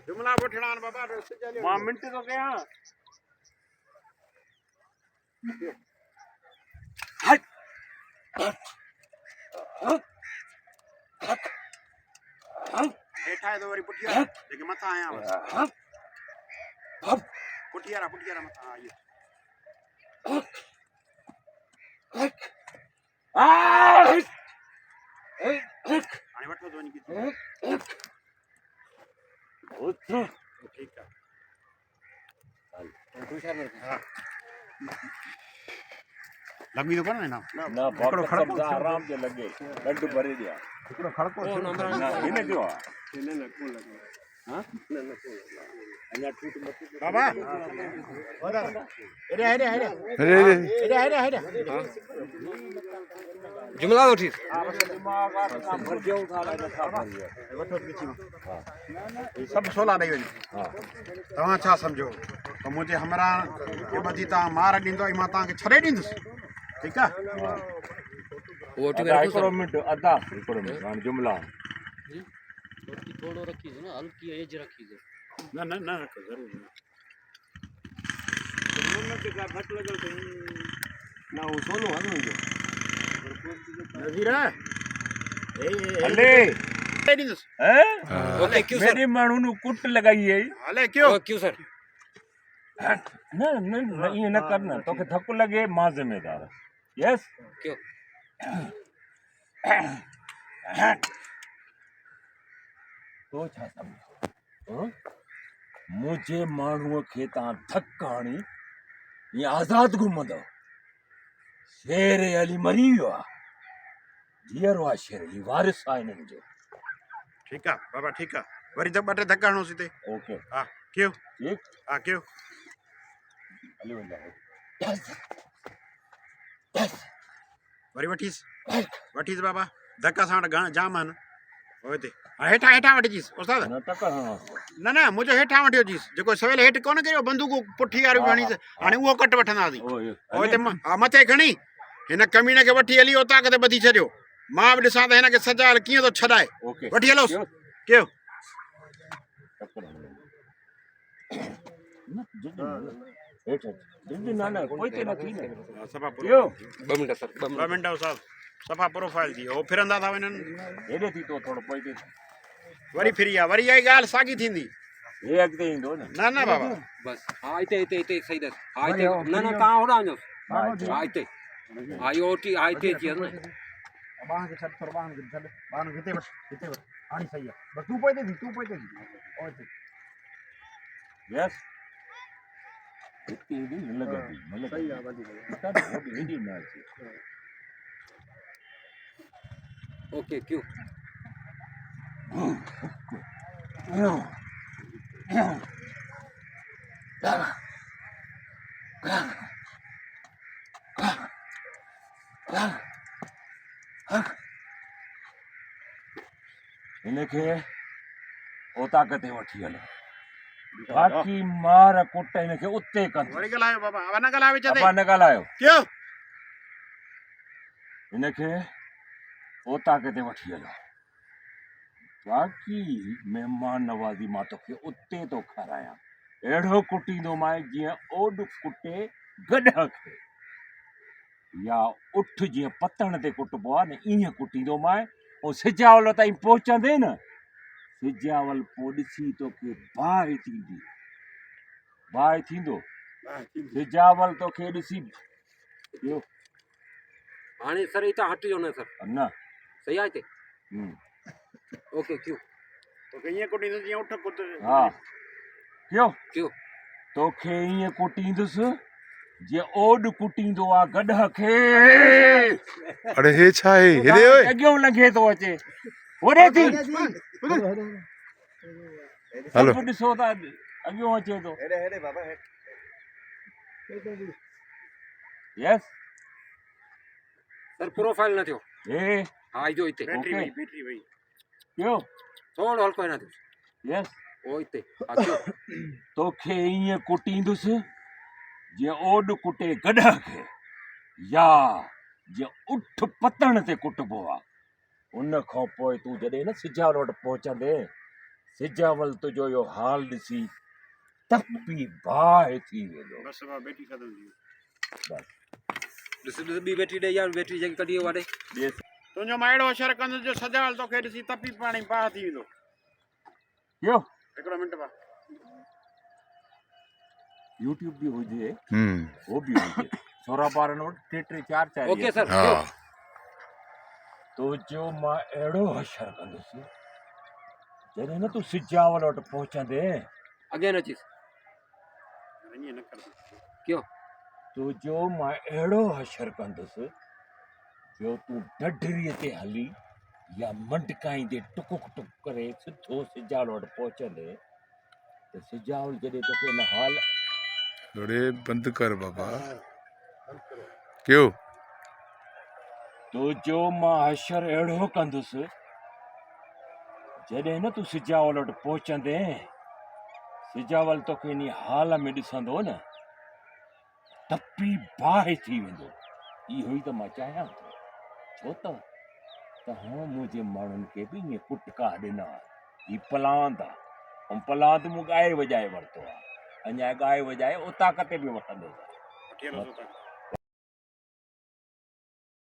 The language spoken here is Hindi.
जुमला वठणा बाबा मां मिंट तो कया हट हेठा तो वरी पुठिया लेके मथा आया पुठिया मथा आयो हाणे वठो तो वञी ठीक है लगी तो करना ना हिकिड़ो खड़को आराम से लगे ॾंढ भरे दिया हिकिड़ो खड़को हिन जो आहे न को लॻो हां न को अञा टूट मत बाबा हेरे जुमला उठी सब सोला ॾेई वञो तव्हां छा सम्झो त मुंहिंजे हमरा खे ॿधी तव्हां मार ॾींदो ऐं मां तव्हांखे छॾे ॾींदुसि ठीकु आहे हिकिड़ो मिंट अदा हिकिड़ो मिंट हाणे जुमला थोड़ो रखी ना हल्की एज रखी दो न रखो ज़रूर ना वो सोनो है मुझे नज़ीरा हले ॾींदुसि ओके क्यों सर मेरी माण्हू नु कुट लगाई है हले क्यों सर न ये न करना तोखे धक्को लगे मां जिम्मेदार यस क्यों तो छा समझो मुझे माण्हूअ खे तव्हां धक हणी ये आज़ाद घुमंदो शेर अली मरी वियो आहे धीअरो आहे शेर अली वारिस आहे हिननि जो ठीकु आहे बाबा ठीकु आहे वरी ॿ टे धका हणोसि हिते ओके हा कयो ठीक हा कयो हली वञो वरी वठीसि बाबा धक्का सां घणा जाम आहिनि हो हिते हा हेठां वठिजीसि उस्ताद न टकर न मुंहिंजो हेठां वठी अचीसि जेको सवेल हेठि कोन करियो बंदूक पुठी वारी खणीसि हाणे उहो कट वठंदासीं हो हिते हा मथे खणी हिन कमीने खे वठी हली उतां किथे ॿधी छॾियो मां बि ॾिसां त हिनखे सजायल कीअं थो छॾाए वठी हलोसि कयो ॿ मिंट साहब सफ़ा प्रोफाइल थी हो फिरंदा था वञनि हेॾे थी तो थोरो पोइ वरी फिरी आहे वरी इहा ॻाल्हि साॻी थींदी हे अॻिते ईंदो न न बाबा बस हाँ इते सही दस हाँ इते ना तव्हां होॾां वञो हाँ इते हाँ इहो ओटी हाँ इते अची वञो ॿारनि खे छॾ थोरो ॿारनि खे छॾ ॿारनि खे हिते वठ हाणे सही आहे बसि तूं पोइ थी यस इतनी न लगती मतलब सही है बाजी हेडी ना ओके क्यों इनके ओ ताकत वठी हलो बाकी मार कुट इनके उते कर वरी ॻाल्हायो बाबा अब न ॻाल्हायो विच ते न ॻाल्हायो क्यों इनके ओ ताकत वठी हलो बाकी मेहमान नवाज़ी मां तोखे उते तो खारायां अहिड़ो कुटींदो मां जीअं ओड कुटे गॾह खे या उठ जीअं पतण ते कुटबो आहे न ईअं कुटींदो मां ऐं सिजावल ताईं पहुचंदे न सिजावल पोइ ॾिसी तोखे बाहि थींदी बाहि थींदो सिजावल तोखे ॾिसी ॿियो हाणे सर इतां हटिजो न सर न सही आहे हिते ओके क्यों तोखे ईअं कुटींदुसि जीअं उठ कुट हा क्यों तोखे ईअं कुटींदुसि जीअं ओड कुटींदो आहे गॾह खे अरे हे छा आहे हेॾे ओए अॻियों लंघे थो अचे होॾे थी हलो ॾिसो था अॻियों अचे थो यस सर प्रोफाइल न थियो हे हाँ जो हिते बैटरी वई क्यों थोड़ो हल्को न थियो यस ओ हिते हाँ क्यों तोखे ईअं कुटींदुसि जीअं ओड कुटे गॾह खे या जीअं उठ पतण ते कुटबो आहे उन खां पोइ तूं जॾहिं न सिजावल वटि पहुचंदे सिजावल तुंहिंजो इहो हाल ॾिसी तपी बाहि थी वेंदो। बस बा बेटी ख़त्म थी ॾिस ॾिस ॿी बैटरी ॾे यार बैटरी जेकी कढी वाॾे ॾिस तुंहिंजो मां अहिड़ो असरु कंदुसि जो सजावल तोखे ॾिसी तपी पाणी बाहि थी वेंदो। यो हिकिड़ो मिंट बा यूट्यूब बि हुजे हम्म वो बि हुजे सोरा ॿारनि वटि 3 3 4 4 ओके सर हाँ तो जो मां अहिड़ो हशर कंदुसि जॾहिं न तूं सिजावल वटि पहुचंदे अॻियां न अचीस ईअं न कर क्यों तो जो मां अहिड़ो हशर कंदुसि जो तूं ढढरीअ ते हली या मंडकाईंदे टुकुक टुक करे सिधो सिजावल वटि पहुचंदे त सिजावल जॾहिं तोखे हिन हाल अरे बंद कर बाबा क्यों तो जो मां हशर अहिड़ो कंदुसि जॾहिं न तूं सिजावल वटि पहुचंदे सिजावल तोखे इन हाल में ॾिसंदो न तपी बाहि थी वेंदो। इहो ई त मां चाहियां थो छो त तव्हां मुंहिंजे माण्हुनि खे बि ईअं कुटका ॾिना ही पलांद आहे ऐं पलांद मूं ॻाए वॼाए वरितो आहे अञा ॻाए वॼाए उतां किथे बि वठंदो वठी हलो